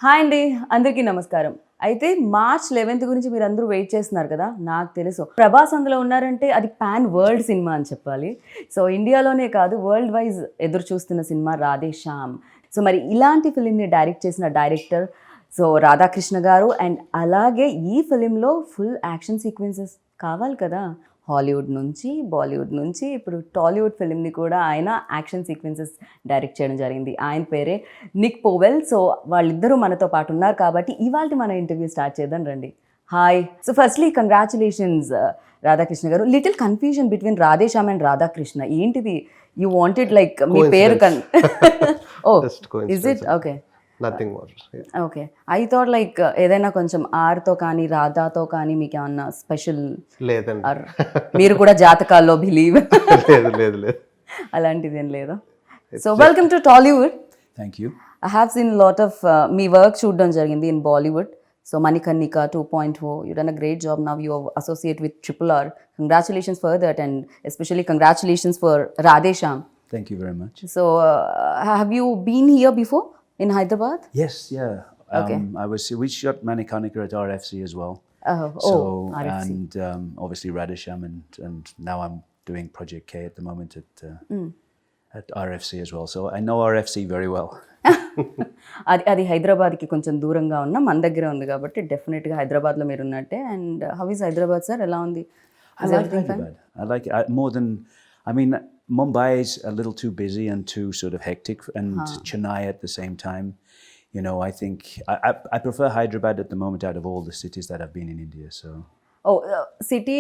Hi అండి, అందరికీ నమస్కారం. అయితే మార్చ్ 11th గురించి మీరు అందరూ వెయిట్ చేస్తున్నారు కదా, నాకు తెలుసు. ప్రభాస్ అందులో ఉన్నారంటే అది పాన్ వరల్డ్ సినిమా అని చెప్పాలి. సో ఇండియాలోనే కాదు, వరల్డ్ వైజ్ ఎదురు చూస్తున్న సినిమా రాధే శ్యామ్. సో మరి ఇలాంటి ఫిలింని డైరెక్ట్ చేసిన డైరెక్టర్ సో రాధాకృష్ణ గారు. అండ్ అలాగే ఈ ఫిలింలో ఫుల్ యాక్షన్ సీక్వెన్సెస్ కావాలి కదా. హాలీవుడ్ నుంచి, బాలీవుడ్ నుంచి ఇప్పుడు టాలీవుడ్ ఫిలింని కూడా ఆయన యాక్షన్ సీక్వెన్సెస్ డైరెక్ట్ చేయడం జరిగింది. ఆయన పేరే నిక్ పోవెల్. సో వాళ్ళిద్దరూ మనతో పాటు ఉన్నారు కాబట్టి ఇవాళ మన ఇంటర్వ్యూ స్టార్ట్ చేద్దాం రండి. Hi. So firstly congratulations Radhakrishna garu. Little confusion between Radhe Shyam and Radhakrishna. ఏంటిది? యూ వాంటెడ్ లైక్ మీ పేరు or is it? Okay, nothing more. Okay, I thought like ఏదైనా కొంచెం ఆర్తో కానీ రాధాతో కానీ మీకు ఏమన్నా స్పెషల్ లేదండి. మీరు కూడా జాతకాల్లో బిలీవ్ లేదు అలాంటిది ఏం లేదా? So welcome to Tollywood. Thank you. I have seen lot of me work చూడడం జరిగింది in Bollywood. So Manikarnika 2.0, you done a great job. Now you associate with RRR. Congratulations for that, and especially congratulations for Radhe Shyam. Thank you very much. So have you been here before in Hyderabad? Yes, yeah. Okay. We shot Manikarnika at RFC as well. RFC. And obviously Radhe Shyam, and now I'm doing Project K at the moment at RFC as well. So I know RFC very well. అది హైదరాబాద్కి కొంచెం దూరంగా ఉన్న మన దగ్గర ఉంది కాబట్టి డెఫినెట్గా హైదరాబాద్లో మీరు ఉన్నట్టే. And how is Hyderabad sir? ఎలా ఉంది? I like Hyderabad. I like it more than, I mean, Mumbai is a little too busy and too sort of hectic, and Chennai at the same time. You know, I think I prefer Hyderabad at the moment out of all the cities that I've been in India. So. City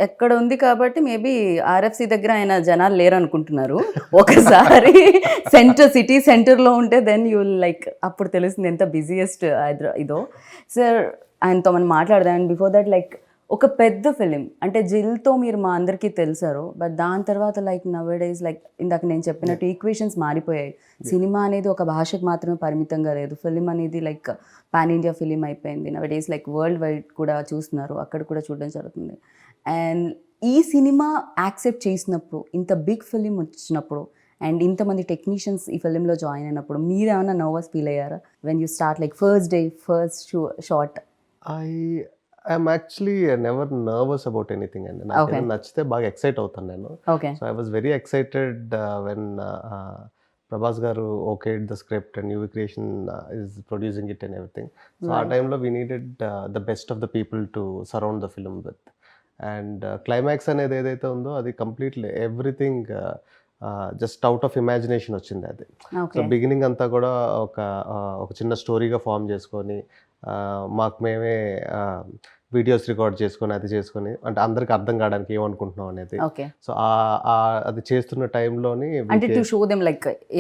ఎక్కడ ఉంది కాబట్టి maybe RFC దగ్గర ఆయన జనాలు లేరు అనుకుంటున్నారు. ఒకసారి city సెంటర్లో ఉంటే దెన్ యూ లైక్ అప్పుడు తెలుస్తుంది ఎంత బిజియెస్ట్ ఇదో. సార్ ఆయనతో మనం మాట్లాడదాం. అండ్ బిఫోర్ దట్ లైక్ ఒక పెద్ద ఫిలిం అంటే జిల్తో మీరు మా అందరికీ తెలుసారు. బట్ దాని తర్వాత లైక్ నవేడేస్ లైక్ ఇందాక నేను చెప్పినట్టు ఈక్వేషన్స్ మారిపోయాయి. సినిమా అనేది ఒక భాషకు మాత్రమే పరిమితంగా లేదు. ఫిలిం అనేది లైక్ పాన్ ఇండియా ఫిలిం అయిపోయింది. నవేడేస్ లైక్ వరల్డ్ వైడ్ కూడా చూస్తున్నారు, అక్కడ కూడా చూడడం జరుగుతుంది. అండ్ ఈ సినిమా యాక్సెప్ట్ చేసినప్పుడు, ఇంత బిగ్ ఫిలిం వచ్చినప్పుడు అండ్ ఇంతమంది టెక్నీషియన్స్ ఈ ఫిలింలో జాయిన్ అయినప్పుడు మీరు ఏమైనా నర్వస్ ఫీల్ అయ్యారా when you start like first day first shot? I'm actually never nervous about anything, and నాకు నచ్చితే బాగా ఎక్సైట్ అవుతాను నేను. So I was very excited when Prabhas గారు okayed the script and UV Creation is producing it and everything. So ఆ టైంలో we needed the best of the people to surround the film with. And climax అనేది ఏదైతే ఉందో అది completely everything just out of imagination వచ్చింది అది. So beginning అంతా కూడా ఒక చిన్న స్టోరీగా ఫామ్ చేసుకొని మాకు మేమే వీడియోస్ రికార్డ్ చేసుకొని అది చేసుకొని అంటే అందరికి అర్థం కావడానికి ఏమనుకుంటున్నాం అనేది. సో అది చేస్తున్న టైంలోని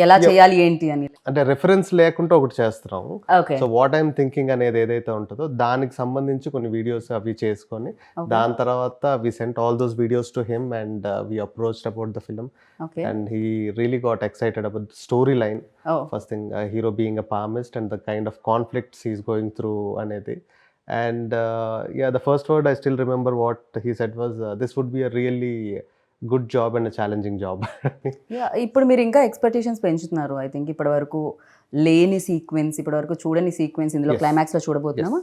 ఎలా చేయాలి ఏంటి అని అంటే రెఫరెన్స్ లేకుండా ఒకటి చేస్తున్నాము. సో వాట్ ఐఎమ్ థింకింగ్ అనేది ఏదైతే ఉంటుందో దానికి సంబంధించి కొన్ని వీడియోస్ అవి చేసుకొని దాని తర్వాత we sent all those videos to him and we approached about the film and he really got excited about the story line. First thing hero being a palmist and the kind of conflicts he's going through అనేది. And the first word I still remember what he said was this would be a really good job and a challenging job. ఇప్పుడు మీరు ఇంకా expectations పెంచుతున్నారు. I think ఇప్పటి వరకు లేని sequence, ఇప్పటి వరకు చూడని సీక్వెన్స్ ఇందులో క్లైమాక్స్ లో చూడబోతున్నామా?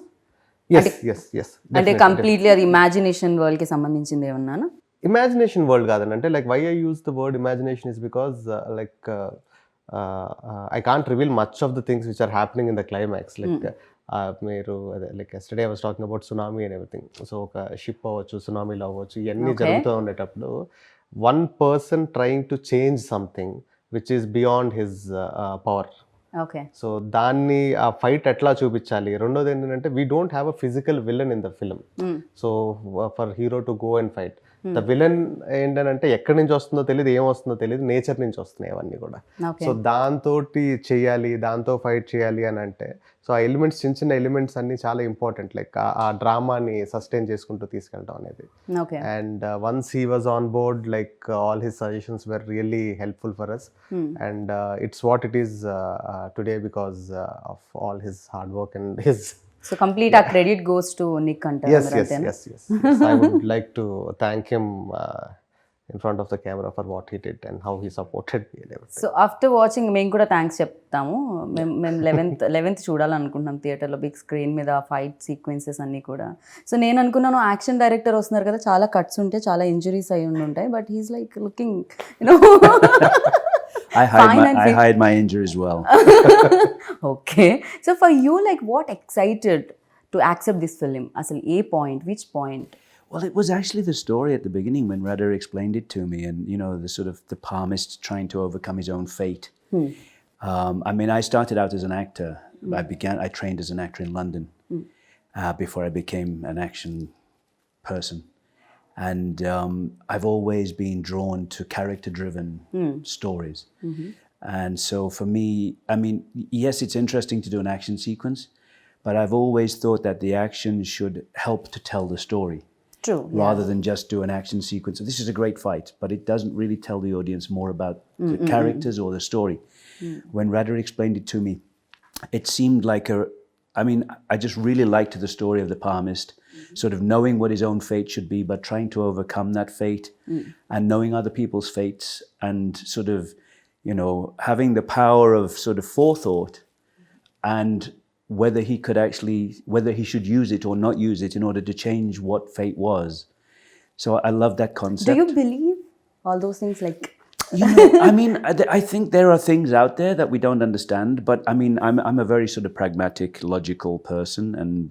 అంటే కంప్లీట్లీ అది ఇమాజినేషన్ వరల్డ్ కి సంబంధించింది ఏమన్నా? ఇమాజినేషన్ వరల్డ్ కాదండి. అంటే like why I use the word imagination is because like I can't reveal much of the things which are happening in the climax. Like మీరు అదే like yesterday I was talking about tsunami and everything. So ఒక ship అవ్వచ్చు, సునామీలో అవ్వచ్చు, ఇవన్నీ జరుగుతూ ఉండేటప్పుడు one person trying to change something which is beyond his power. So దాన్ని ఆ ఫైట్ ఎట్లా చూపించాలి. రెండోది ఏంటంటే we don't have a physical villain in the film. So for hero to go and fight the villain ఏంటంటే ఎక్కడి నుంచి వస్తుందో తెలియదు, ఏం వస్తుందో తెలియదు, నేచర్ నుంచి వస్తున్నాయి అవన్నీ కూడా. సో దాంతో చెయ్యాలి, దాంతో ఫైట్ చేయాలి అని అంటే సో ఆ ఎలిమెంట్స్, చిన్న చిన్న ఎలిమెంట్స్ అన్ని చాలా ఇంపార్టెంట్. లైక్ ఆ డ్రామాని సస్టైన్ చేసుకుంటూ తీసుకెళ్ళడం అనేది. And once he was on board like all his suggestions were really helpful for us. And it's what it is today because of all his hard work and his. So complete our credit goes to Nick అంటారు. Yes. I would like to thank him in front of the camera for what he did and how he supported me and everything. So after watching మేము కూడా thanks చెప్తాము. మేము eleventh చూడాలనుకుంటున్నాం థియేటర్లో, big screen మీద fight sequences అన్నీ కూడా. So నేను అనుకున్నాను యాక్షన్ డైరెక్టర్ వస్తున్నారు కదా, చాలా కట్స్ ఉంటాయి, చాలా ఇంజురీస్ అయి ఉంటాయి, but he's like looking you know I hide my injuries well. Okay. So for you, like what excited to accept this film? Asal a point, which point? Well, it was actually the story at the beginning when Radha explained it to me, and you know, the sort of the palmist trying to overcome his own fate. I mean, I started out as an actor. I trained as an actor in London before I became an action person. And I've always been drawn to character-driven stories. And so for me, I mean, yes, it's interesting to do an action sequence, but I've always thought that the action should help to tell the story. True. Rather than just do an action sequence. This is a great fight, but it doesn't really tell the audience more about the characters or the story. When Radha explained it to me, it seemed like I just really liked the story of the palmist, sort of knowing what his own fate should be, but trying to overcome that fate and knowing other people's fates and sort of, you know, having the power of sort of forethought and whether he should use it or not use it in order to change what fate was. So I love that concept. Do you believe all those things? Like, you know, I mean, I think there are things out there that we don't understand, but I mean, I'm a very sort of pragmatic, logical person, and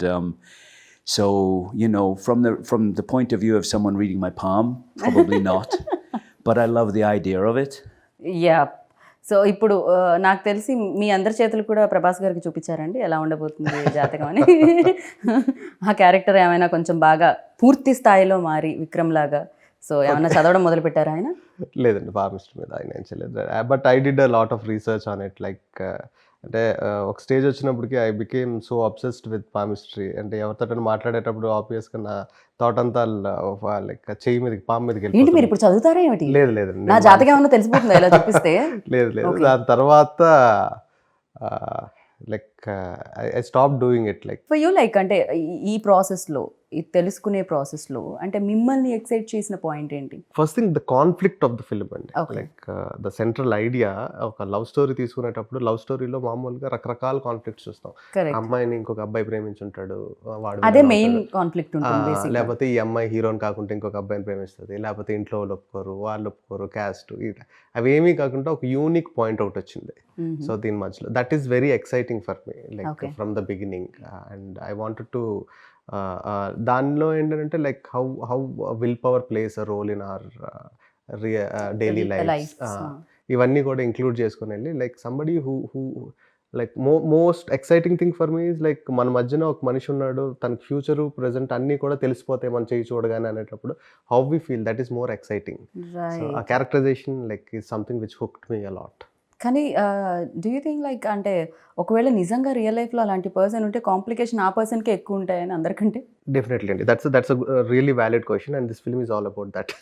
so you know, from the point of view of someone reading my palm, probably not, but I love the idea of it. yeah. So ఇప్పుడు నాకు తెలిసి మీ అందరి చేతులు కూడా ప్రభాస్ గారికి చూపించారండి ఎలా ఉండబోతుంది జాతకం అని. ఆ క్యారెక్టర్ ఏమైనా కొంచెం బాగా పూర్తి స్థాయిలో మారి విక్రమ్ లాగా, సో ఏమైనా చదవడం మొదలు పెట్టారా ఆయన? లేదండి, ఫార్మిస్ట్ మీద ఆయన ఏం చేయలేదు. But I did a lot of research on it. Like అంటే ఒక స్టేజ్ వచ్చినప్పటికి I became so obsessed with palmistry. అంటే ఎవరితో మాట్లాడేటప్పుడు ఆబ్వియస్గా నా థాట్ అంతా లైక్ చెయ్యి మీదకి పాము మీదకి ఏంటి మీరు ఇప్పుడు చదువుతారా ఏమిటి? లేదు లేదండి, నా జాతకం ఏమన్నా తెలిసిపోతుందా ఇలా చూపిస్తే? లేదు లేదు. దాని తర్వాత like I stop doing it. Like for you like అంటే ఈ ప్రాసెస్లో, ఈ తెలుసుకునే ప్రాసెస్లో అంటే మిమ్మల్ని ఎక్సైట్ చేసిన పాయింట్ ఏంటి? First thing the conflict of the film అండి. లైక్ ద సెంట్రల్ ఐడియా, ఒక లవ్ స్టోరీ తీసుకునేటప్పుడు లవ్ స్టోరీలో మామూలుగా రకరకాల కాన్ఫ్లిక్ట్స్ చూస్తాం. అమ్మాయిని ఇంకొక అబ్బాయి ప్రేమించుంటాడు, వాడు అదే మెయిన్ కాన్ఫ్లిక్ట్ ఉంటుంది. లేకపోతే ఈ అమ్మాయి హీరోని కాకుండా ఇంకొక అబ్బాయిని ప్రేమిస్తుంది, లేకపోతే ఇంట్లో వాళ్ళు ఒప్పుకోరు, వాళ్ళు ఒప్పుకోరు, క్యాస్ట్, అవేమీ కాకుండా ఒక యూనిక్ పాయింట్ అవుట్ వచ్చింది. సో దీని మధ్యలో that is very exciting for me, like from the beginning. And I wanted to దానిలో ఏంటంటే like how willpower plays a role in our daily life, ఇవన్నీ కూడా ఇంక్లూడ్ చేసుకుని వెళ్ళి like somebody who like most exciting thing for me is like మన మధ్యన ఒక మనిషి ఉన్నాడు, తన ఫ్యూచరు ప్రెజెంట్ అన్నీ కూడా తెలిసిపోతాయి మనం చేయి చూడగానే అనేటప్పుడు how we feel, that is more exciting. So ఆ characterisation like is something which hooked me a lot. కానీ డూ యూ థింక్ లైక్ అంటే ఒకవేళ నిజంగా రియల్ లైఫ్లో అలాంటి పర్సన్ ఉంటే కాంప్లికేషన్ ఆ పర్సన్కే ఎక్కువ ఉంటాయని అందరికంటే? డెఫినెట్లీ అండి, that's really valid question and this film is all about that.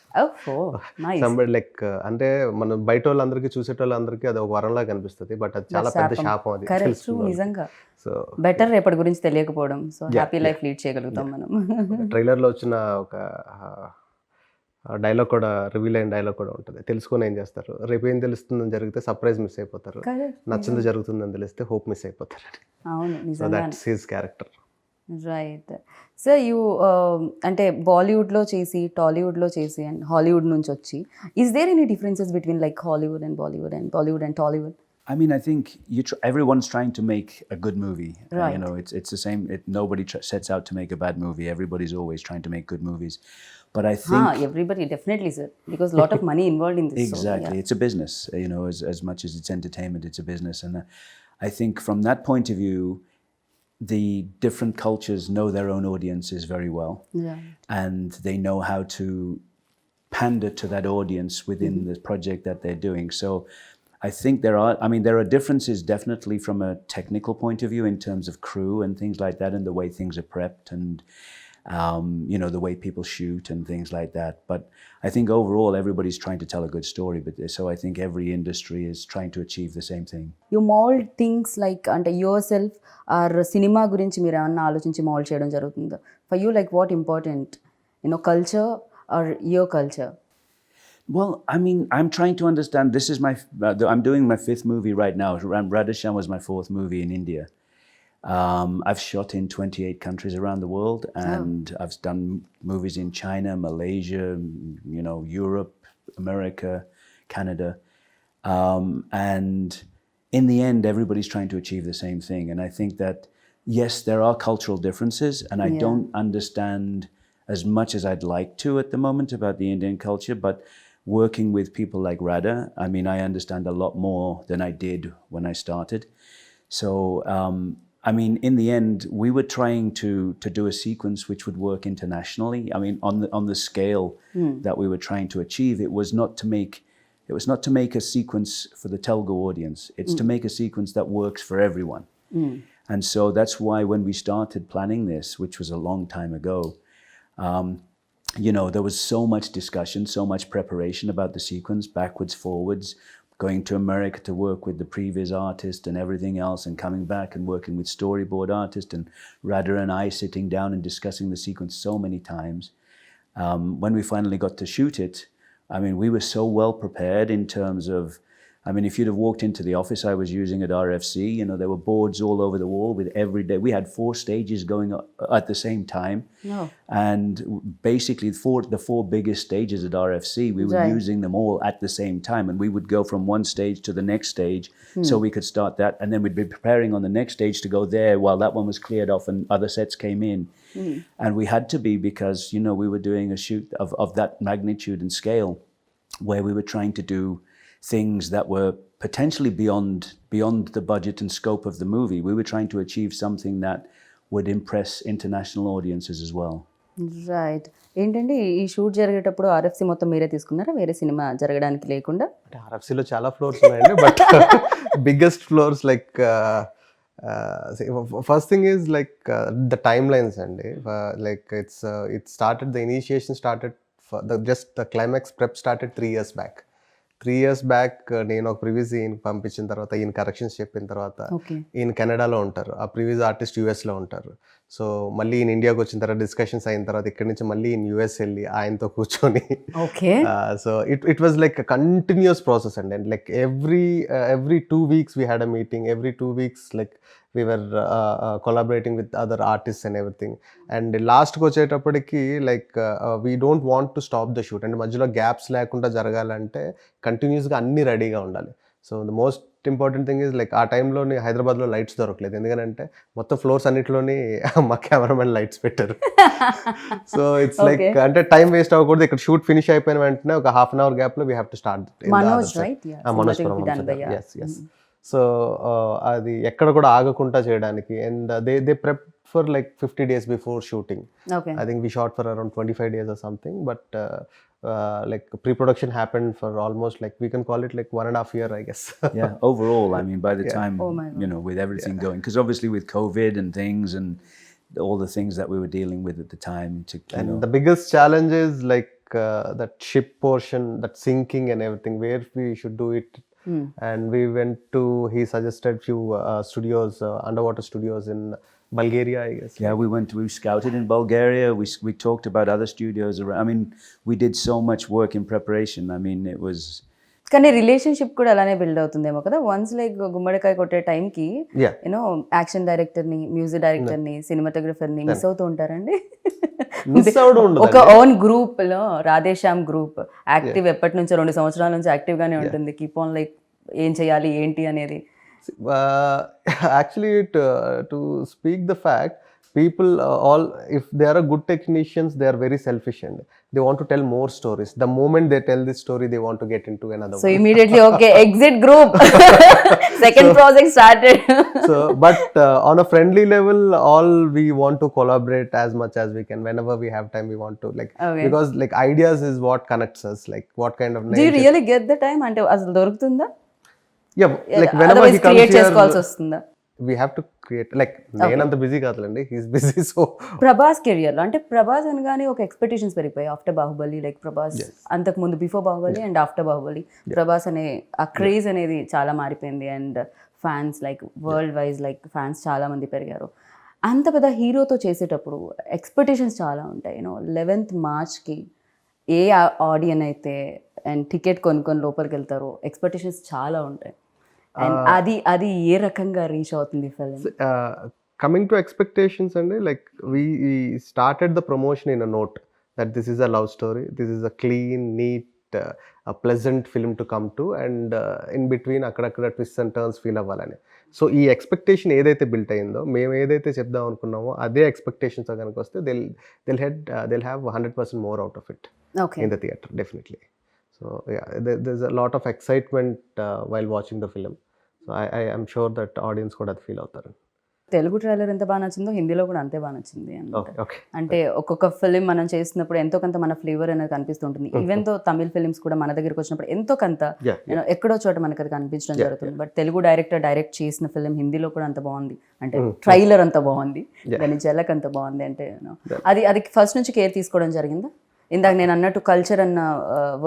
Somebody like అంటే మనం బయట వాళ్ళందరికీ చూసేటోళ్ళందరికీ అది ఒక వరంలా కనిపిస్తుంది, బట్ అది చాలా పెద్ద శాపం. అది నిజంగా సో బెటర్ రేపటి గురించి తెలియకపోవడం, సో హ్యాపీ లైఫ్ లీడ్ చేయగలుగుతాం మనం. ట్రైలర్లో వచ్చిన ఒక డైలాగ్ కూడా, రివీల్ అయిన డైలాగ్ కూడా ఉంటుంది. తెలుసుకొని ఏం చేస్తారు, రేపు ఏం తెలుస్తుందని జరిగితే సర్ప్రైజ్ మిస్ అయిపోతారు, నచ్చింది జరుగుతుందని తెలిస్తే హోప్ మిస్ అయిపోతారు. అవును, so that's his character. Right. So you అంటే బాలీవుడ్లో చేసి, టాలీవుడ్లో చేసి అండ్ హాలీవుడ్ నుంచి వచ్చి, is there any differences between like Hollywood and Bollywood and Bollywood and Tollywood? I mean, I think everyone's trying to make a good movie. Right. You know, it's the same. Nobody sets out to make a bad movie. Everybody's always trying to make good movies. But I think everybody definitely, sir, because a lot of money involved in this. Exactly, so, yeah. It's a business. You know, as much as it's entertainment, it's a business. And I think from that point of view, the different cultures know their own audiences very well, and they know how to pander to that audience within the project that they're doing. So I think there are differences definitely from a technical point of view in terms of crew and things like that, and the way things are prepped, and you know, the way people shoot and things like that. But I think overall everybody's trying to tell a good story, but so I think every industry is trying to achieve the same thing. You mold things like ante yourself or cinema gurinchi meer emanna aalochinchi mold cheyadam jarugutunda? For you, like what important, you know, culture or your culture? Well, I mean, I'm trying to understand. This is I'm doing my 5th movie right now. Radhe Shyam was my 4th movie in India. I've shot in 28 countries around the world, and I've done movies in China, Malaysia, Europe, America, Canada. And in the end, everybody's trying to achieve the same thing. And I think that, yes, there are cultural differences, and I don't understand as much as I'd like to at the moment about the Indian culture, but working with people like Radha, I mean, I understand a lot more than I did when I started. So, I mean, in the end, we were trying to do a sequence which would work internationally. I mean, on the scale that we were trying to achieve, it was not to make a sequence for the Telugu audience. It's to make a sequence that works for everyone. And so that's why when we started planning this, which was a long time ago, there was so much discussion, so much preparation about the sequence, backwards, forwards, going to America to work with the previous artist and everything else, and coming back and working with storyboard artist, and Radha and I sitting down and discussing the sequence so many times. When we finally got to shoot it, I mean, we were so well prepared in terms of, I mean, if you'd have walked into the office I was using at RFC, there were boards all over the wall with every day. We had 4 stages going at the same time. No. And basically the 4 biggest stages at RFC, we were using them all at the same time. And we would go from one stage to the next stage so we could start that. And then we'd be preparing on the next stage to go there while that one was cleared off and other sets came in. And we had to be, because, we were doing a shoot of that magnitude and scale where we were trying to do things that were potentially beyond the budget and scope of the movie. We were trying to achieve something that would impress international audiences as well. Right. ఏంటంటే ఈ shoot జరిగేటప్పుడు RFC మొత్తం మీరే తీసుకున్నారా, వేరే cinema జరగడానికి లేకుండా? అంటే ఆర్ఎఫ్సిలో చాలా ఫ్లోర్స్ ఉన్నాయండి, but biggest flaws like first thing is like the timelines అండి. Like it started, the initiation started for the climax prep started 3 years back. 3 years back నేను ఒక ప్రీవియస్ ఈయన పంపించిన తర్వాత, ఈయన కరెక్షన్స్ చెప్పిన తర్వాత, ఈయన కెనడాలో ఉంటారు, ఆ ప్రీవియస్ ఆర్టిస్ట్ యూఎస్లో ఉంటారు. సో మళ్ళీ ఈయన ఇండియాకి వచ్చిన తర్వాత డిస్కషన్స్ అయిన తర్వాత ఇక్కడి నుంచి మళ్ళీ ఈయన యూఎస్ వెళ్ళి ఆయనతో కూర్చొని, so it was like continuous process అండి. And like every 2 weeks we had a meeting, every 2 weeks like we were collaborating with other artists and everything. And లాస్ట్కి వచ్చేటప్పటికి like we don't want to stop the shoot. And మధ్యలో gaps లేకుండా జరగాలంటే కంటిన్యూస్గా అన్నీ రెడీగా ఉండాలి. So the most important thing is like ఆ టైంలోని హైదరాబాద్లో లైట్స్ దొరకలేదు, ఎందుకంటే మొత్తం ఫ్లోర్స్ అన్నిటిలోని మా కెమెరామెన్ లైట్స్ పెట్టారు. సో ఇట్స్ లైక్ అంటే టైం వేస్ట్ అవ్వకూడదు. ఇక్కడ షూట్ ఫినిష్ అయిపోయిన వెంటనే ఒక ½ hour గ్యాప్లో we have to start Manoj. So అది ఎక్కడ కూడా ఆగకుండా చేయడానికి. And they prep for like 50 days before shooting. I think we shot for around 25 days or something, but like pre-production happened for almost like we can call it like 1.5 years, I guess. Yeah, overall, I mean, by the time, with everything going, because obviously with COVID and things and all the things that we were dealing with at the time. The biggest challenge is like that ship portion, that sinking and everything, where we should do it. And we went to, he suggested few studios, underwater studios in Bulgaria, I guess. Yeah, we scouted in Bulgaria. We talked about other studios around. I mean, we did so much work in preparation. I mean, it was. కానీ relationship కూడా అలానే build అవుతుందేమో కదా. Once like గుమ్మడికాయ కొట్టే టైంకి action డైరెక్టర్ని, music డైరెక్టర్ని, సినిమాటోగ్రఫర్ని మిస్ అవుతూ ఉంటారండి. ఒక ఓన్ గ్రూప్ లో రాధే శ్యామ్ గ్రూప్ యాక్టివ్ ఎప్పటి నుంచో 2 సంవత్సరాల నుంచి యాక్టివ్ గానే ఉంటుంది. కీప్ ఆన్ లైక్ ఏం చేయాలి ఏంటి అనేది. Actually, to speak the fact, people all, if they are a good technicians, they are very selfish and they want to tell more stories. The moment they tell this story, they want to get into another so one. Immediately okay, exit group. Second project started. So but on a friendly level, all we want to collaborate as much as we can. Whenever we have time, we want to like, because like ideas is what connects us, like what kind of do you really get the time ante asalu dorugtunda? Yeah, like whenever he comes create చేసుకోవాల్సి వస్తుందా? We have to create, like నేనంత busy కాదులండి, he's busy. So Prabhas career లో అంటే ప్రభాస్ అనగానే ఒక expectations పెరిగిపోయి after Baahubali. Like Prabhas అంతకు ముందు before Baahubali and after Baahubali Prabhas అనే ఆ క్రేజ్ అనేది చాలా మారిపోయింది. And fans like world wise like fans చాలా మంది పెరిగారు. అంత పెద్ద హీరోతో చేసేటప్పుడు ఎక్స్పెక్టేషన్స్ చాలా ఉంటాయి. 11th March ఏ ఆడియన్ అయితే అండ్ టికెట్ కొనుక్కొని లోపలికి వెళ్తారో ఎక్స్పెక్టేషన్స్ చాలా ఉంటాయి. అండ్ అది ఏ రకంగా రీచ్ అవుతుంది ఫిల్మ్? కమింగ్ టు ఎక్స్పెక్టేషన్స్ అండి, like we started the promotion in a note that this is a love story, this is a clean neat pleasant film to come to, and in between అక్కడక్కడ twist and turns feel అవ్వాలని. సో ఈ expectation ఏదైతే built అయిందో, మేము ఏదైతే చెప్దాం అనుకున్నామో అదే ఎక్స్పెక్టేషన్స్ కనుక వస్తే they'll have 100% more out of it okay. in the theater, definitely. So yeah, there's a lot of excitement while watching the film. So I am sure that audience కూడా అది ఫీల్ అవుతారు. తెలుగు ట్రైలర్ ఎంత బాగా నచ్చిందో హిందీలో కూడా అంతే బాగా నచ్చింది ఓకే ఓకే. అంటే ఒక్కొక్క ఫిలిం మనం చేసినప్పుడు ఎంతో కొంత మన ఫ్లేవర్ అనేది కనిపిస్తుంటుంది. ఈవెన్ తో తమిళ ఫిలిమ్స్ కూడా మన దగ్గరికి వచ్చినప్పుడు ఎంతో కొంత ఎక్కడో చోట మనకు అది కనిపించడం జరుగుతుంది. బట్ తెలుగు డైరెక్టర్ డైరెక్ట్ చేసిన ఫిలిం హిందీలో కూడా అంత బాగుంది అంటే ట్రైలర్ అంత బాగుంది, దాని జలక్ అంత బాగుంది అంటే అది ఫస్ట్ నుంచి కేర్ తీసుకోవడం జరిగిందా? ఇందాక నేను అన్నట్టు కల్చర్ అన్న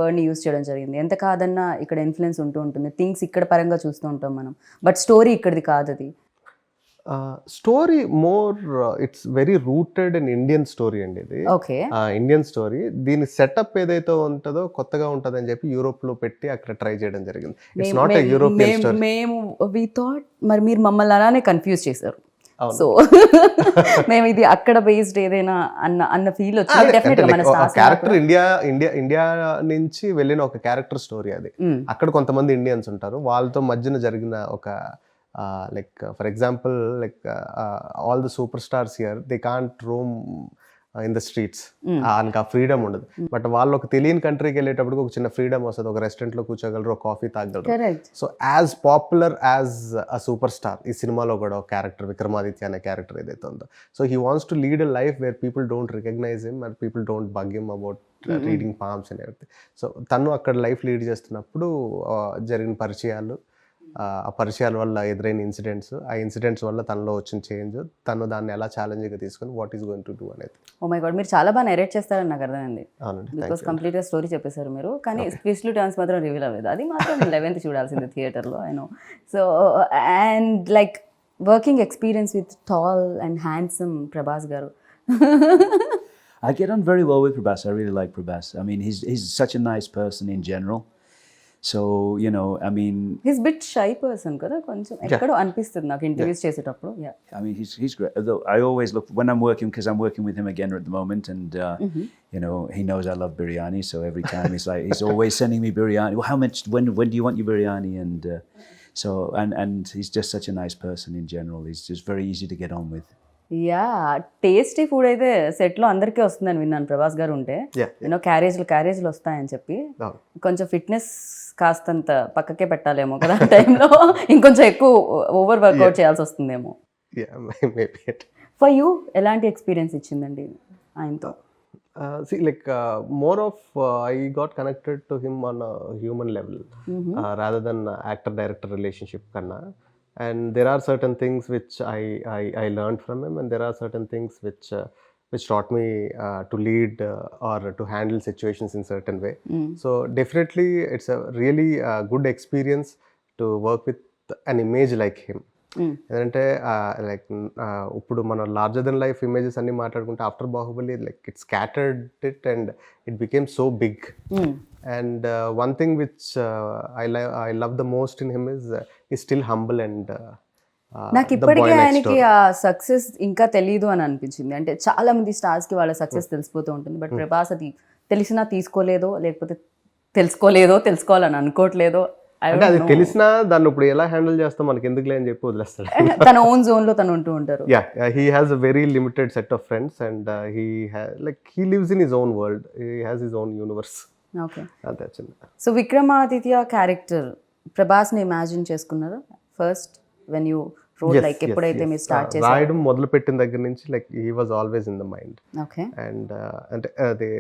వర్డ్ని యూజ్ చేయడం జరిగింది. ఎంత కాదన్నా ఇక్కడ ఇన్ఫ్లుయెన్స్ ఉంటూ ఉంటుంది, థింగ్స్ ఇక్కడ పరంగా చూస్తూ ఉంటాం మనం, బట్ స్టోరీ ఇక్కడిది కాదు. అది story more it's very rooted in Indian story అండి ఇది. ఓకే. ఇండియన్ స్టోరీ, దీని సెటప్ ఏదైతే ఉంటుందో కొత్తగా ఉంటుంది అని చెప్పి యూరోప్ లో పెట్టి అక్కడ ట్రై చేయడం జరిగింది. It's not a European story. మేము వి థాట్ మరి మీరు మమ్మల్ని అలానే కన్ఫ్యూజ్ చేశారు. సో మేము ఇది అక్కడ బేస్డ్ ఏదైనా అన్న ఫీల్ వచ్చింది. డెఫినెట్గా మన క్యారెక్టర్ ఇండియా నుంచి వెళ్ళిన ఒక క్యారెక్టర్ స్టోరీ అది. అక్కడ కొంతమంది ఇండియన్స్ ఉంటారు, వాళ్ళతో మధ్యన జరిగిన ఒక like for example, like all the superstars here, they can't roam in the streets. ఆ ఫ్రీడమ్ ఉండదు. బట్ వాళ్ళు ఒక తెలియని కంట్రీకి వెళ్ళేటప్పుడు ఒక చిన్న ఫ్రీడమ్ వస్తుంది, ఒక రెస్టారెంట్ లో కూర్చోగలరు, ఒక కాఫీ తాగలరు. So as popular as a super star ఈ సినిమాలో కూడా ఒక క్యారెక్టర్ విక్రమాదిత్య అనే క్యారెక్టర్ ఏదైతే ఉందో, so he wants to lead a life where people don't recognise him and people don't bug him about reading palms and everything. So తను అక్కడ life lead చేస్తున్నప్పుడు జరిగిన పరిచయాలు, ఆ పరిచయాల వల్ల ఎదురైన ఇన్సిడెంట్స్, ఆ ఇన్సిడెంట్స్ వల్ల తనలో వచ్చిన చేంజ్, తను దాన్ని ఎలా ఛాలెంజ్గా తీసుకుని what is going to do అనేది. ఓ మై గాడ్, మీరు చాలా బాగా నెరేట్ చేస్తారని నాకు అర్థమైంది. బికాస్ కంప్లీట్గా స్టోరీ చెప్పేశారు మీరు, కానీ ట్విస్ట్లు టర్న్స్ మాత్రం రివీల్ అవ్వలేదు. అది మాత్రం 11th చూడాల్సింది థియేటర్లో. I know. So and like working experience with tall and handsome Prabhas గారు. I get on very well with Prabhas. I really like Prabhas. I mean, he's such a nice person in general. So, you know, I mean, he's a bit shy person kada koncham ekkado anpistundi నాకు interviews చేసేటప్పుడు. Yeah, I mean, he's great. Although I always look when I'm working, because I'm working with him again at the moment, and you know, he knows I love biryani, so every time he's always sending me biryani. Well, how much, when do you want your biryani? And so and he's just such a nice person in general. He's just very easy to get on with. Yeah, tasty food అయితే సెట్లో అందరికీ వస్తుందని విన్నాను ప్రభాస్ గారు ఉంటే. You know క్యారేజ్లు వస్తాయని చెప్పి కొంచెం ఫిట్నెస్ కాస్తంత పక్కకే పెట్టాలేమో కదా టైంలో, ఇంకొంచెం ఎక్కువ ఓవర్ వర్కౌట్ చేయాల్సి వస్తుందేమో. ఫర్ యూ ఎలాంటి ఎక్స్పీరియన్స్ ఇచ్చిందండి ఆయనతో? See, like more of I got connected to him on a human level rather than actor-director relationship kanna. And there are certain things which I learned from him, and there are certain things which taught me to lead or to handle situations in certain way. So definitely it's a really good experience to work with an image like him. ఎందుకంటే like ఇప్పుడు మన larger than life images అన్ని మాట్లాడుకుంటే after Baahubali like it scattered it and it became so big. And one thing which I love the most in him is he still humble and నాకు ఇప్పటికీ ఆయనకి ఆ success ఇంకా తెలియదు అని అనిపించింది. అంటే చాలా మంది స్టార్స్ కి వాళ్ళ సక్సెస్ తెలిసిపోతూ ఉంటుంది, బట్ ప్రభాస్ అది తెలిసినా తీసుకోలేదో, లేకపోతే తెలుసుకోవాలని అనుకోవట్లేదో. అంటే అది తెలిసినా దాన్ని ఇప్పుడు ఎలా హ్యాండిల్ చేస్తాం మనకి ఎందుకులే అని చెప్పి వదిలేస్తాడు. తన ఓన్ జోన్ లో తను ఉంటూ ఉంటారు. He has a very limited set of friends and he lives in his own world, he has his own universe. Okay, అంతే చిన్న. సో విక్రమాదిత్య క్యారెక్టర్ ప్రభాస్ ని ఇమాజిన్ చేసుకున్నారా first when you road, like ఎప్పుడైతే మీరు స్టార్ట్ చేశారు? రాయడం మొదలు పెట్టిన దగ్గర నుంచి like he was always in the mind. Okay. And అంటే అది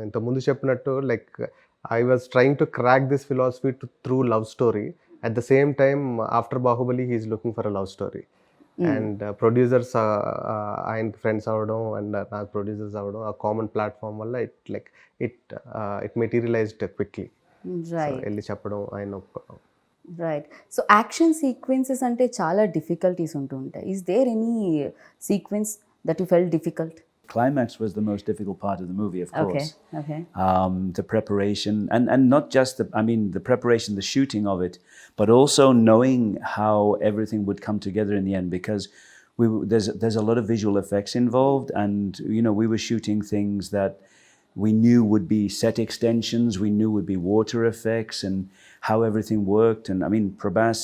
ఇంత ముందు చెప్పినట్టు like I was trying to crack this philosophy through love story. At the same time, after Bahubali, he is looking for a love story. And producers, ఆయన friends అవ్వడం and నాకు producers అవ్వడం, ఆ కామన్ ప్లాట్ఫామ్ వల్ల it materialised quickly. వెళ్ళి చెప్పడం ఆయన ఒప్పుకోవడం. రైట్. సో యాక్షన్ సీక్వెన్సెస్ అంటే చాలా డిఫికల్టీస్ ఉంటూ ఉంటాయి. Is there any sequence that you felt difficult? climax was the most difficult part of the movie, of course. Okay. The preparation, and not just the preparation, the shooting of it, but also knowing how everything would come together in the end, because there's a lot of visual effects involved, and we were shooting things that we knew would be set extensions, we knew would be water effects, and how everything worked. And Prabhas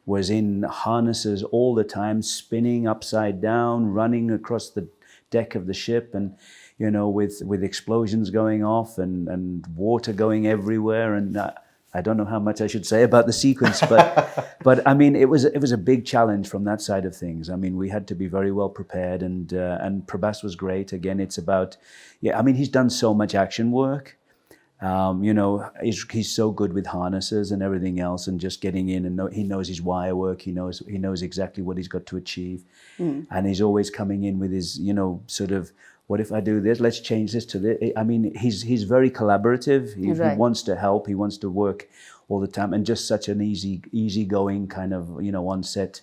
was in harnesses all the time, spinning upside down, running across the deck of the ship, and with explosions going off and water going everywhere. And I don't know how much I should say about the sequence, but it was a big challenge from that side of things. We had to be very well prepared, and Prabhas was great. Again, it's about he's done so much action work. He's so good with harnesses and everything else, and just getting in, and he knows his wire work. He knows exactly what he's got to achieve, and he's always coming in with his sort of, what if I do this? Let's change this to this. He's very collaborative. He wants to help. He wants to work all the time, and just such an easygoing kind of on set,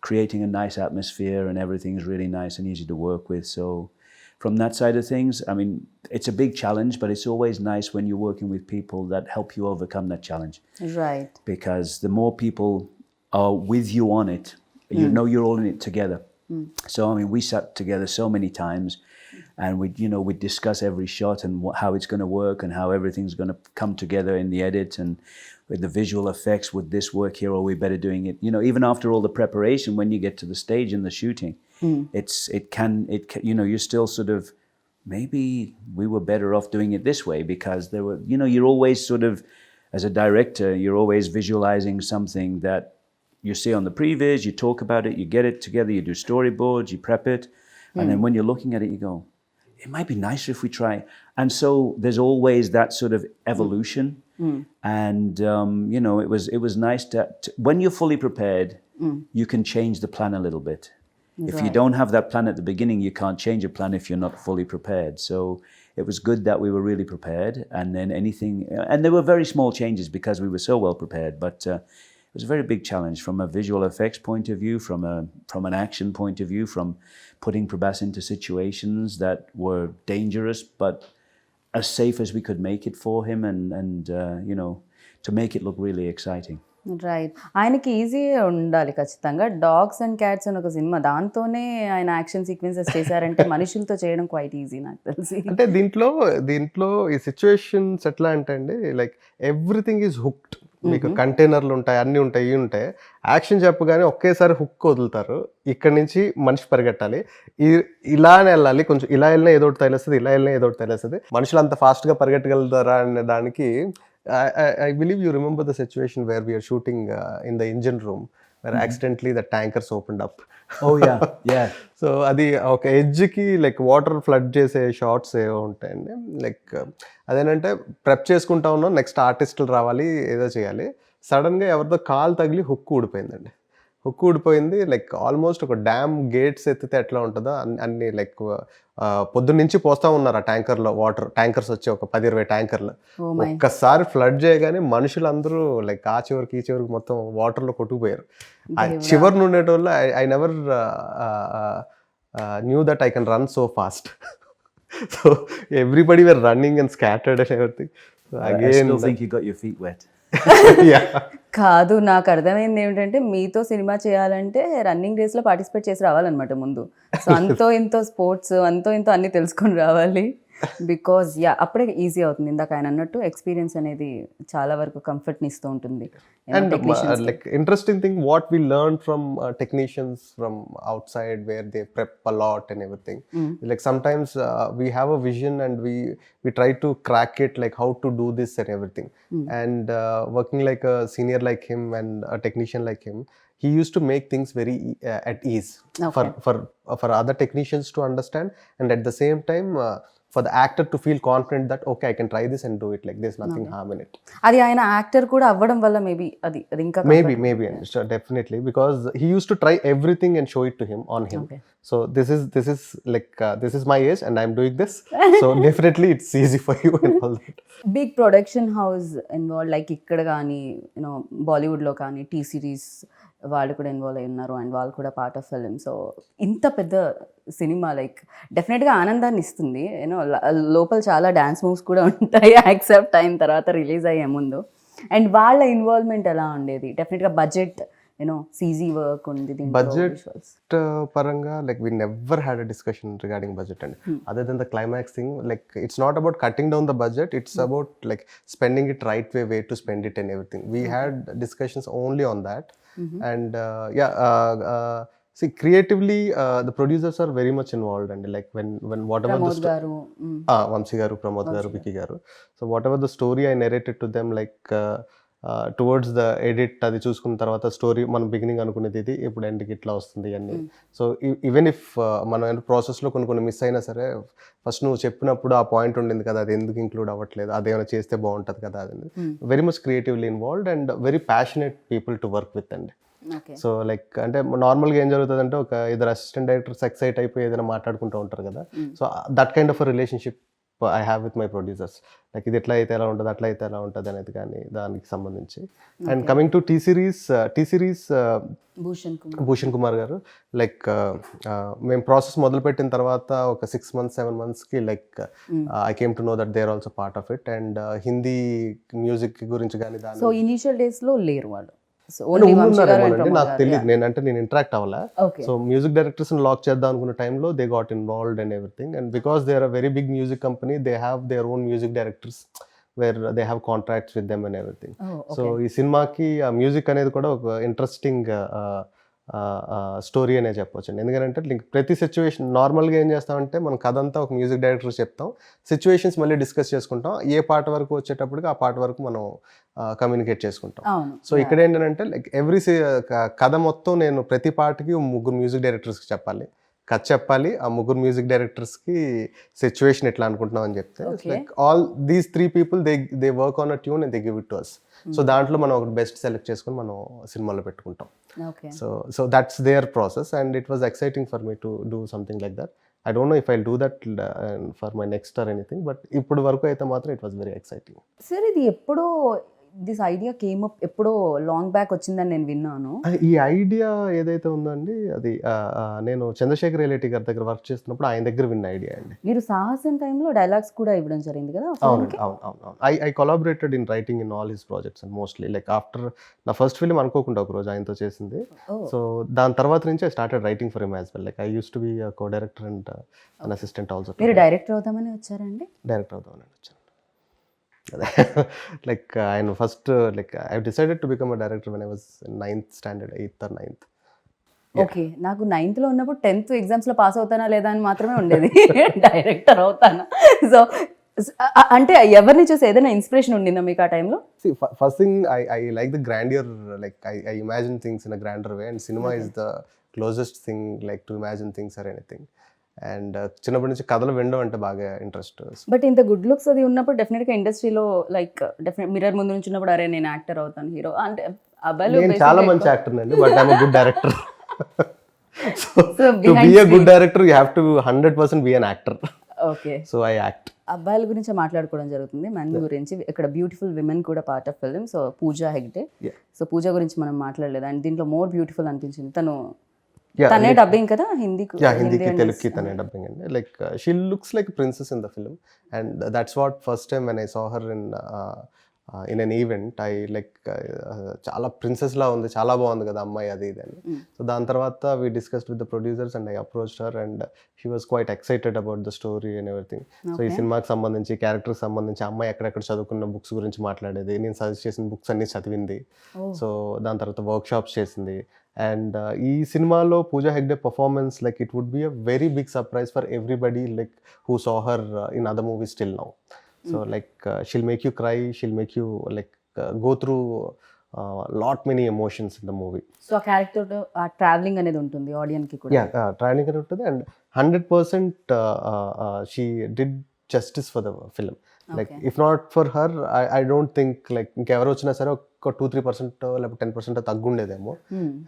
creating a nice atmosphere, and everything's really nice and easy to work with. So from that side of things, it's a big challenge, but it's always nice when you're working with people that help you overcome that challenge. Right. Because the more people are with you on it, you're all in it together. So we sat together so many times, and we'd discuss every shot and how it's going to work, and how everything's going to come together in the edit, and with the visual effects, would this work here, or are we better doing it? Even after all the preparation, when you get to the stage and the shooting, you're still sort of, maybe we were better off doing it this way, because there were, you're always sort of, as a director, you're always visualizing something that you see on the previs, you talk about it, you get it together, you do storyboards, you prep it, and then when you're looking at it, you go, it might be nicer if we try. And so there's always that sort of evolution. And it was nice to when you're fully prepared, you can change the plan a little bit. If you don't have that plan at the beginning, you can't change a plan if you're not fully prepared. So it was good that we were really prepared, and then and there were very small changes because we were so well prepared, but it was a very big challenge from a visual effects point of view, from an action point of view, from putting Prabhas into situations that were dangerous, but as safe as we could make it for him, and to make it look really exciting. Right. ఆయనకి easy ఉండాలి ఖచ్చితంగా. Dogs and cats అని ఒక cinema, దాంతోనే ఆయన action sequences చేశారంటే మనుషులతో చేయడం క్వైట్ ఈజీ నాకు తెలిసి. అంటే దీంట్లో ఈ సిచ్యువేషన్స్ ఎట్లా అంటే అండి, లైక్ ఎవ్రీథింగ్ ఈజ్ హుక్డ్. మీకు కంటైనర్లు ఉంటాయి, అన్నీ ఉంటాయి, ఇవి ఉంటాయి. యాక్షన్ చెప్పగానే ఒకేసారి హుక్ వదులుతారు. ఇక్కడ నుంచి మనిషి పరిగెట్టాలి, ఇలానే వెళ్ళాలి, కొంచెం ఇలా వెళ్ళినా ఏదో ఒకటి తగిలేస్తుంది, ఇలా వెళ్ళినా ఏదో ఒకటి తగిలేస్తుంది. మనుషులు అంత ఫాస్ట్గా పరిగెట్టగలుగుతారా అనే దానికి I believe you remember the situation where we are shooting in the engine room, where accidentally the tankers opened up. Oh yeah. So అది ఒక ఎడ్జ్కి లైక్ వాటర్ ఫ్లడ్ చేసే షార్ట్స్ ఏవో ఉంటాయండి. లైక్ అదేనంటే ప్రెప్ చేసుకుంటా ఉన్నాం, నెక్స్ట్ ఆర్టిస్టులు రావాలి, ఏదో చేయాలి. సడన్గా ఎవరిదో కాలు తగిలి హుక్ ఊడిపోయిందండి. హుక్ ఊడిపోయింది. లైక్ ఆల్మోస్ట్ ఒక డ్యామ్ గేట్స్ ఎత్తితే ఎట్లా ఉంటుందో అన్ని లైక్ పొద్దున్న నుంచి పోస్తూ ఉన్నారు ఆ ట్యాంకర్లో వాటర్. ట్యాంకర్స్ వచ్చి ఒక 10-20 ట్యాంకర్లు ఒక్కసారి ఫ్లడ్ చేయగానే మనుషులందరూ లైక్ ఆ చివరికి ఈ చివరికి మొత్తం వాటర్లో కొట్టుకుపోయారు. ఆ చివరి నుండేటోళ్ళు I never knew that I can run so fast. So everybody were running and scattered and everything. I still think you got your feet wet. కాదు, నాకు అర్థమైంది ఏమిటంటే మీతో సినిమా చేయాలంటే రన్నింగ్ రేస్లో పార్టిసిపేట్ చేసి రావాలన్నమాట ముందు. సో అంతో ఇంతో స్పోర్ట్స్, అంతో ఇంతో అన్నీ తెలుసుకొని రావాలి. బికాజ్ అప్పుడే ఈజీ అవుతుంది. ఇందాక ఆయన అన్నట్టు ఎక్స్పీరియన్స్ అనేది చాలా వరకు కంఫర్ట్ని ఇస్తూ ఉంటుంది. And like interesting thing what we learned from technicians from outside where they prep a lot and everything. Like sometimes we have a vision and we try to crack it, like how to do this and everything. And working like a senior like him and a technician like him, he used to make things very at ease. Okay. For other technicians to understand, and at the same time for the actor to feel confident that okay, I can try this and do it, like there's nothing harm in it. అది ఆయన actor కూడా అవ్వడం వల్ల maybe అది ఇంకా maybe definitely, because he used to try everything and show it to him on him. Okay. So this is like this is my age and I'm doing this, so definitely it's easy for you and all that. Big production house involved, like ఇక్కడ కానీ బాలీవుడ్లో కానీ T series వాళ్ళు కూడా involve అయి ఉన్నారు and వాళ్ళు కూడా పార్ట్ ఆఫ్ ఫిలిం. సో ఇంత పెద్ద సినిమా లైక్ డెఫినెట్గా ఆనందాన్ని ఇస్తుంది. యూనో లోపల చాలా డ్యాన్స్ మూవ్స్ కూడా ఉంటాయి యాక్సెప్ట్ అయిన తర్వాత, రిలీజ్ అయ్యే ముందు. అండ్ వాళ్ళ ఇన్వాల్వ్మెంట్ ఎలా ఉండేది? డెఫినెట్గా బడ్జెట్, సీజీ వర్క్ ఉంది బడ్జెట్ పరంగా like we never had a discussion regarding budget అండి. Other than the climax thing, like it's not about cutting down the budget, it's about like spending it right way to spend it and everything. We had discussions only on that. And see creatively the producers are very much involved, and like when whatever Pramod garu, Vamsi garu, Pramod garu, Vicky garu, so whatever the story I narrated to them, like towards the edit అది చూసుకున్న తర్వాత story మనం beginning అనుకునేది ఇది ఇప్పుడు ఎండ్కి ఇట్లా వస్తుంది అన్నీ. సో ఈవెన్ ఇఫ్ మనం ప్రాసెస్లో కొన్ని మిస్ అయినా సరే, ఫస్ట్ నువ్వు చెప్పినప్పుడు ఆ పాయింట్ ఉండింది కదా, అది ఎందుకు ఇంక్లూడ్ అవ్వట్లేదు, అదేమైనా చేస్తే బాగుంటుంది కదా, అది very much creatively involved and very passionate people to work with అండి. సో లైక్ అంటే నార్మల్గా ఏం జరుగుతుంది అంటే, ఒక ఇద్దరు అసిస్టెంట్ డైరెక్టర్స్ ఎక్సైట్ అయిపోయి ఏదైనా మాట్లాడుకుంటూ ఉంటారు కదా. So that kind of a relationship I have with my producers. Like ఇది ఎట్లా అయితే ఎలా ఉంటుంది, అట్లా అయితే ఎలా ఉంటుంది అనేది కానీ దానికి సంబంధించి. And coming to T Series Bhushan Kumar garu, like మేము ప్రాసెస్ మొదలుపెట్టిన తర్వాత ఒక 6 months 7 monthsకి like I came to know that they are also part of it. And Hindi music గురించి కానీ దాని సో ఇనిషియల్ డేస్లో లేరు వాళ్ళు, నాకు తెలియదు, నేను ఇంటరాక్ట్ అవ్వాలా. సో మ్యూజిక్ డైరెక్టర్స్ లాక్ చేద్దాం అనుకున్న టైంలో they got involved and everything. And because they are a very big music company, they have their own music directors where they have contracts with them and everything. So ఈ సినిమాకి ఆ music అనేది కూడా ఒక interesting story అనే చెప్పొచ్చు అండి. ఎందుకంటే ప్రతి సిచ్యువేషన్ నార్మల్గా ఏం చేస్తామంటే, మనం కథ అంతా ఒక మ్యూజిక్ డైరెక్టర్ చెప్తాం, సిచ్యువేషన్స్ మళ్ళీ డిస్కస్ చేసుకుంటాం, ఏ పాట వరకు వచ్చేటప్పటికి ఆ పాట వరకు మనం కమ్యూనికేట్ చేసుకుంటాం. సో ఇక్కడ ఏంటంటే లైక్ కథ మొత్తం నేను ప్రతి పాటకి 3 మ్యూజిక్ డైరెక్టర్స్కి చెప్పాలి, కథ చెప్పాలి, ఆ 3 మ్యూజిక్ డైరెక్టర్స్కి సిచ్యువేషన్ ఎట్లా అనుకుంటున్నాం అని చెప్తే, like all these 3 people they work on a tune and they give it to us. So దాంట్లో మనం ఒక బెస్ట్ సెలెక్ట్ చేసుకుని మనం సినిమాలో పెట్టుకుంటాం. So that's their process and it was exciting for me to do something like that. I don't know if I'll do that for my next or anything, but ఇప్పుడు వరకు అయితే మాత్రం it was very exciting. Sir ఇది ఎప్పుడో this idea came up, ఎప్పుడో long back వచ్చిందని నేను విన్నాను. ఈ ఐడియా ఏదైతే ఉందండి, అది నేను చంద్రశేఖర్ ఎలేటి గారి దగ్గర వర్క్ చేస్తున్నప్పుడు ఆయన దగ్గర విన్న ఐడియా అండి. మీరు సాహసం టైంలో డైలాగ్స్ కూడా ఇవ్వడం జరిగింది కదా? అవును. I collaborated in writing in all his projects and mostly like after నా ఫస్ట్ ఫిల్మ్ అనుకోకుండా ఒక రోజు ఆయనతో చేసింది. సో దాని తర్వాత నుంచి I started writing for him as well. Like I use to be co director and an assistant also. మీరు డైరెక్టర్ అవుతామని వచ్చారండి? డైరెక్టర్ అవుతామని వచ్చాను. లైక్ ఆయన first like I decided to become a director when I was 9th standard, 8th or 9th. Okay, నాకు 9th లో ఉన్నప్పుడు 10th ఎగ్జామ్స్లో పాస్ అవుతానా లేదా అని మాత్రమే ఉండేది, డైరెక్టర్ అవుతానా. సో అంటే ఎవరిని చూసి ఏదైనా ఇన్స్పిరేషన్ ఉండిందా మీకు ఆ టైంలో? First thing I like the grandeur, like I imagine things in a grander way, and cinema is the closest thing like to imagine things or anything. And చిన్నప్పటి నుంచి కథలు వినడం అంటే బాగా ఇంట్రెస్ట్. బట్ ఇంత గుడ్ లుక్స్ అది ఉన్నప్పుడు డెఫినెట్గా ఇండస్ట్రీలో లైక్ డెఫినెట్ మిర్రర్ ముందు నుంచి ఉన్నప్పుడు అరే నేను యాక్టర్ అవుతాను, హీరో అంటే అబ్బాయిలు చాలా మంచి యాక్టర్ అండి, but I'm a good director. To be a good director you have to 100% be an actor. Okay, so I act. అబ్బాయిల గురించి మాట్లాడుకోవడం జరుగుతుంది, మెన్ గురించి. ఇక్కడ బ్యూటిఫుల్ విమెన్ కూడా part of film. So Pooja Hegde, so Pooja గురించి మనం మాట్లాడలేదు అండ్ దీంట్లో మోర్ బ్యూటిఫుల్ అనిపించింది. తనే డబ్బింగ్ కదా హిందీకి? తెలుగుకి తనే డబ్బింగ్ అండి. Like she looks like princess in the film and that's what first time when I saw her in an event I like చాలా ప్రిన్సెస్ లా ఉంది, చాలా బాగుంది కదా అమ్మాయి అది ఇది అని. సో దాని తర్వాత we discussed with the producers and I approached her and she was quite excited about the story and everything. So ఈ సినిమాకి సంబంధించి క్యారెక్టర్కి సంబంధించి అమ్మాయి ఎక్కడెక్కడ చదువుకున్న బుక్స్ గురించి మాట్లాడేది, నేను సజెస్ట్ చేసిన బుక్స్ అన్ని చదివింది. సో దాని తర్వాత వర్క్ షాప్స్ చేసింది. అండ్ ఈ సినిమాలో Pooja Hegde performance like it would be a very big surprise for everybody like who saw her in other movies till now. So like she'll make you cry, she'll make you like go through lot many emotions in the movie. So ఆ character ఆ traveling అనేది ఉంటుంది audience కి కూడా. Traveling అనేది ఉంటుంది and 100% she did justice for the film. Like if not for her I don't think like ఇంకెవరు వచ్చినా సరే ఒక 2-3% లేకపోతే 10% తగ్గుండేదేమో.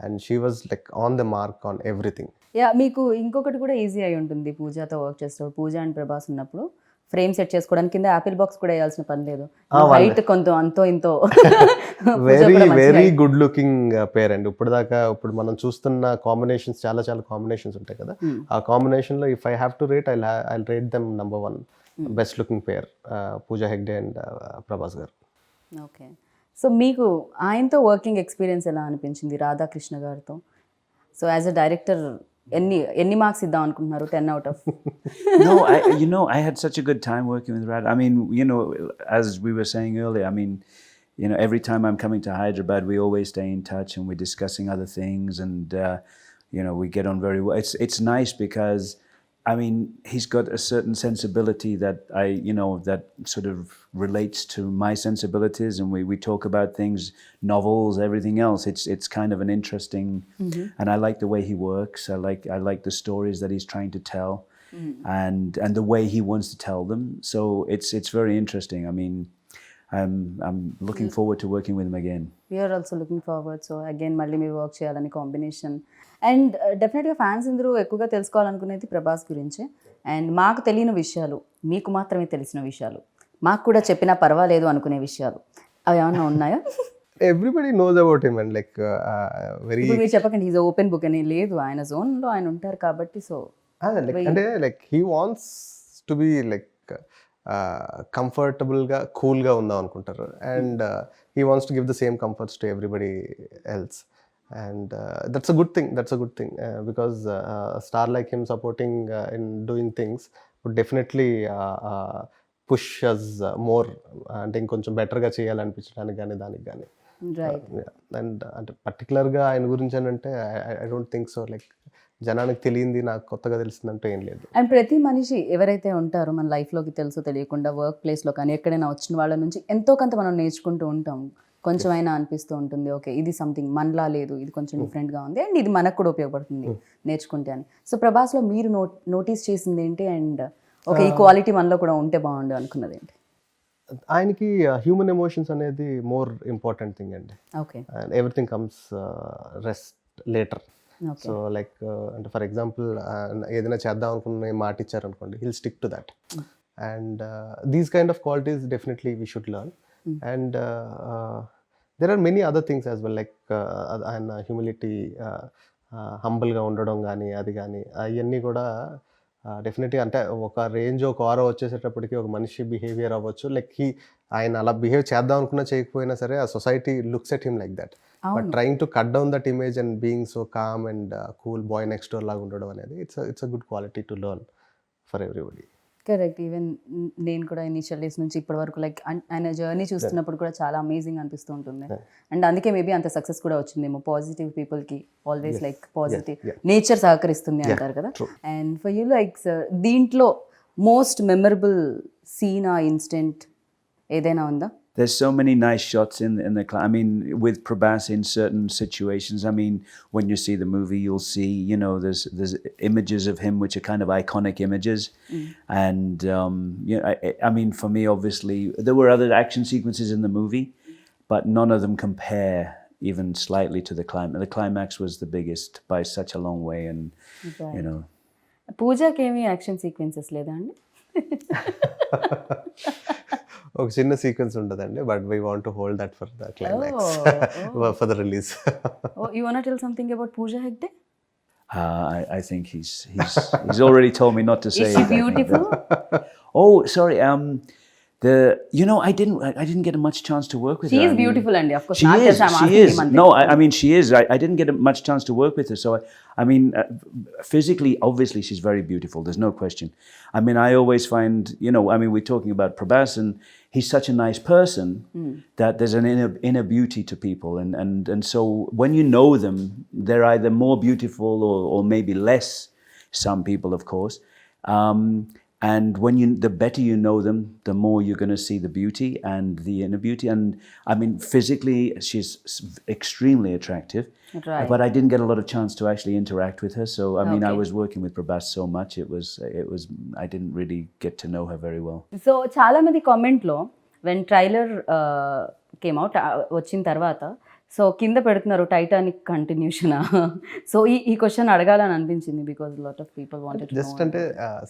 And she was like on the mark on everything. మీకు ఇంకొకటి కూడా ఈజీ అయి ఉంటుంది పూజాతో వర్క్ చేస్తారు. పూజ అండ్ ప్రభాస్ ఉన్నప్పుడు ఫ్రేమ్ సెట్ చేసుకోవడానికి కింద యాపిల్ బాక్స్ కూడా వేయాల్సిన పని లేదు, హైట్ కొంత అంతో ఇంతో వెరీ గుడ్ లుకింగ్ పేర్ అండి. ఇప్పుడు మనం చూస్తున్న కాంబినేషన్స్ చాలా కాంబినేషన్స్ ఉంటాయి కదా, ఆ కాంబినేషన్ లో if I have to rate I rate them number 1 best looking pair, Pooja Hegde and Prabhas గారు. ఓకే. సో మీకు ఆయనతో వర్కింగ్ ఎక్స్పీరియన్స్ ఎలా అనిపించింది, రాధాకృష్ణ గారితో? సో యాజ్ అ డైరెక్టర్ ఎన్ని మార్క్స్ ఇద్దాం అనుకుంటున్నారు 10 out of? No, I had such a good time working with Radha. I mean, as we were saying earlier, I mean, every time I'm coming to Hyderabad, we always stay in touch and we're discussing other things, and we get on very well. It's nice because, I mean, he's got a certain sensibility that that sort of relates to my sensibilities, and we talk about things, novels, everything else. It's kind of an interesting, and I like the way he works. I like the stories that he's trying to tell, and the way he wants to tell them. So it's very interesting. I mean, I'm looking forward to working with him again. We are also looking forward. So again, మళ్ళీ మీరు work చేయాలని combination. And డెఫినెట్గా fans అందరూ ఎక్కువగా తెలుసుకోవాలనుకునేది ప్రభాస్ గురించే. And మాకు తెలియని విషయాలు, మీకు మాత్రమే తెలిసిన విషయాలు, మాకు కూడా చెప్పినా పర్వాలేదు అనుకునే విషయాలు అవి ఏమన్నా ఉన్నాయా? Everybody knows about him and like very, మీరు చెప్పకండి ఈజ్ ఓపెన్ బుక్ అని. లేదు, ఆయన జోన్లో ఆయన ఉంటారు కాబట్టి. సో అంటే like he wants to be like కంఫర్టబుల్గా కూల్గా ఉందాం అనుకుంటారు, and he wants to give the same comforts to everybody else, and that's a good thing because a star like him supporting in doing things would definitely push us more, అంటే ఇంకొంచెం బెటర్గా చేయాలనిపించడానికి కానీ దానికి కానీ. అండ్ అంటే పర్టికులర్గా ఆయన గురించి అని అంటే I don't think so. Like జనానికి తెలియంది నాకు కొత్తగా తెలిసిందంటే ఏం లేదు. అండ్ ప్రతి మనిషి ఎవరైతే ఉంటారో మన లైఫ్లోకి తెలుసో తెలియకుండా వర్క్ ప్లేస్లో కానీ ఎక్కడైనా వచ్చిన వాళ్ళ నుంచి ఎంతో కొంత మనం నేర్చుకుంటూ ఉంటాం. కొంచెం అయినా అనిపిస్తూ ఉంటుంది, ఓకే ఇది సంథింగ్ మనలా లేదు, ఇది కొంచెం డిఫరెంట్గా ఉంది, అండ్ ఇది మనకు కూడా ఉపయోగపడుతుంది నేర్చుకుంటే అని. సో ప్రభాస్లో మీరు నోటీస్ చేసింది ఏంటి, అండ్ ఓకే ఈ క్వాలిటీ మనలో కూడా ఉంటే బాగుండు అనుకున్నది ఏంటి? ఆయనకి హ్యూమన్ ఎమోషన్స్ అనేది మోర్ ఇంపార్టెంట్ థింగ్ అండి. Okay. Everything comes rest later. So like అంటే ఫర్ ఎగ్జాంపుల్ ఏదైనా చేద్దాం అనుకున్న మాట ఇచ్చారనుకోండి, hill stick to that, and these kind of qualities definitely we should learn. And there are many other things as well, like ఆయన humility, హంబుల్గా ఉండడం కానీ అది కానీ అవన్నీ కూడా డెఫినెట్గా అంటే ఒక రేంజ్ ఒక ఆరో వచ్చేసేటప్పటికి ఒక మనిషి బిహేవియర్ అవ్వచ్చు, లైక్ ఆయన అలా బిహేవ్ చేద్దాం అనుకున్నా చేయకపోయినా సరే ఆ society looks at him like that, but trying to cut down that image and being so calm and cool bye next door లాగా ఉండడం అనేది it's a good quality to learn for everybody. Correct. Even నేను కూడా initial days నుంచి ఇప్పటి వరకు like ఆయన journey చూస్తున్నప్పుడు కూడా చాలా అమేజింగ్ అనిపిస్తూ ఉంటుంది, అండ్ అందుకే మేబీ అంత సక్సెస్ కూడా వచ్చిందేమో. పాజిటివ్ పీపుల్కి ఆల్వేస్ లైక్ పాజిటివ్ నేచర్ సహకరిస్తుంది అంటారు కదా. And for you like sir దీంట్లో మోస్ట్ మెమరబుల్ సీన్ ఆ ఇన్సిడెంట్ ఏదైనా ఉందా? There's so many nice shots in the I mean, with Prabhas in certain situations. I mean, when you see the movie, you'll see, there's images of him which are kind of iconic images. And, I mean, for me, obviously, there were other action sequences in the movie, but none of them compare even slightly to the climax. The climax was the biggest by such a long way, and, పూజకి ఏమి action sequences లేదా అండి? ఒక చిన్న sequence ఉంటుందండి, but we want to hold that for the climax, for the release. You want to tell something about Pooja Hegde? I think he's already told me not to say. Is she beautiful? Oh, sorry. I didn't get much chance to work with her. She is beautiful, and of course, she is. No, I mean, she is. I didn't get much chance to work with her. So, I mean, physically, obviously, she's very beautiful. There's no question. I mean, I always find, we're talking about Prabhas, and he's such a nice person that there's an inner beauty to people. And so when you know them, they're either more beautiful or maybe less, some people, of course. And the better you know them, the more you're going to see the beauty and the inner beauty. And I mean, physically, she's extremely attractive. Right. But I didn't get a lot of chance to actually interact with her. So, I mean, I was working with Prabhas so much, it was, I didn't really get to know her very well. So, చాలా మంది కామెంట్లో when trailer came out, వచ్చిన తర్వాత so కింద పెడుతున్నారు Titanic continuation. So ఈ question అడగాలని అనిపించింది because lot of people wanted just అంటే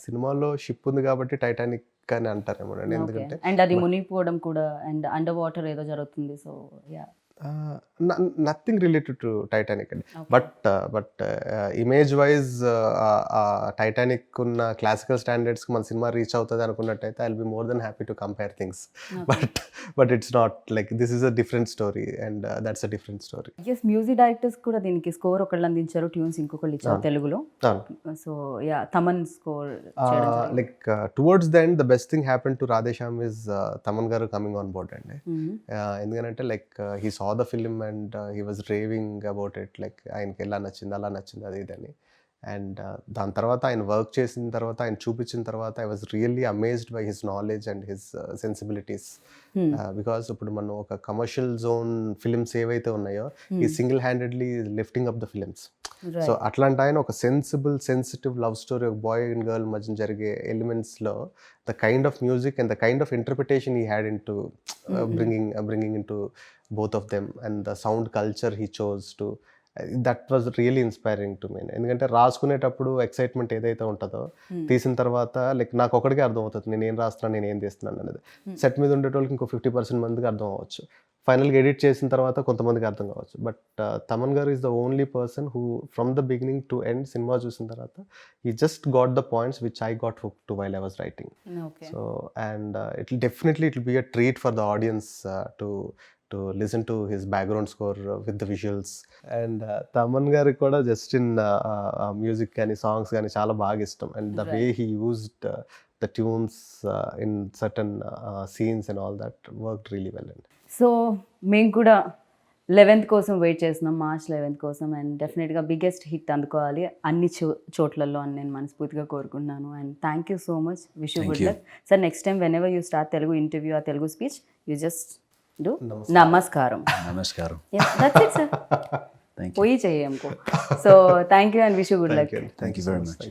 సినిమాలో షిప్ ఉంది కాబట్టి టైటానిక్ అని అంటారేమో అండి, ఎందుకంటే అండ్ అది మునిగిపోవడం కూడా అండ్ అండర్ వాటర్ ఏదో జరుగుతుంది. So ya nothing related to Titanic అండి. బట్ ఇమేజ్ వైజ్ టైటానిక్ ఉన్న క్లాసికల్ స్టాండర్డ్స్కి మన సినిమా రీచ్ అవుతుంది అనుకున్నట్టయితే I will be more than happy to compare things. But it's not like this is a different story and that's a different story. Yes, music directors కూడా దీనికి score ఒకళ్ళు అందించారు, tunes ఇంకొకళ్ళు ఇచ్చారు తెలుగులో. So ya Thaman score like towards the end the best thing happen to Radhe Shyam is Thaman గారు coming on board అండి. ఎందుకంటే like he saw the film and he was raving about it, like ఆయనకి ఎలా నచ్చింది అలా నచ్చింది అది ఇదని. అండ్ దాని తర్వాత ఆయన వర్క్ చేసిన తర్వాత ఆయన చూపించిన తర్వాత I was really amazed by his knowledge and his sensibilities. Because ఇప్పుడు మనం ఒక కమర్షియల్ జోన్ ఫిలిమ్స్ ఏవైతే ఉన్నాయో ఈ single handedly lifting up the films. So అట్లాంటి ఆయన ఒక సెన్సిటివ్ లవ్ స్టోరీ, ఒక బాయ్ అండ్ గర్ల్ మధ్య జరిగే ఎలిమెంట్స్లో the kind of music and the kind of interpretation he had in to bringing into both of them and the sound culture he chose to, that was really inspiring to me. ఎందుకంటే రాసుకునేటప్పుడు excitement ఏదైతే ఉంటుందో తీసిన తర్వాత like నాకు ఒకటికే అర్థం అవుతుంది నేను ఏం రాస్తున్నాను నేను ఏం తీస్తున్నాను అనేది. సెట్ మీద ఉండేటోళ్ళకి ఇంకో 50% మందికి అర్థం అవ్వచ్చు, ఫైనల్గా ఎడిట్ చేసిన తర్వాత కొంతమందికి అర్థం కావచ్చు. బట్ తమన్ గారు is the only person who from the beginning to end cinema చూసిన తర్వాత he just got the points which I got hooked to while I was writing. So and it will be a treat for the audience to listen to his background score with the visuals. And Thaman గారి కూడా just in music కానీ songs కానీ చాలా బాగా ఇష్టం. And the way he used the tunes in certain scenes and all that worked really well. So మేము కూడా 11th కోసం వెయిట్ చేస్తున్నాం, March 11th కోసం. అండ్ డెఫినెట్గా బిగ్గెస్ట్ హిట్ అందుకోవాలి అన్ని చోట్లలో అని నేను మనస్ఫూర్తిగా కోరుకుంటున్నాను. And thank you so much, wish you good luck sir. Next time whenever you start Telugu interview ఆ Telugu speech you just do నమస్కారం. నమస్కారం. దట్స్ ఇట్ సార్, పోయి చెయ్యి हमको. So thank you and wish you good luck. Thank you very much.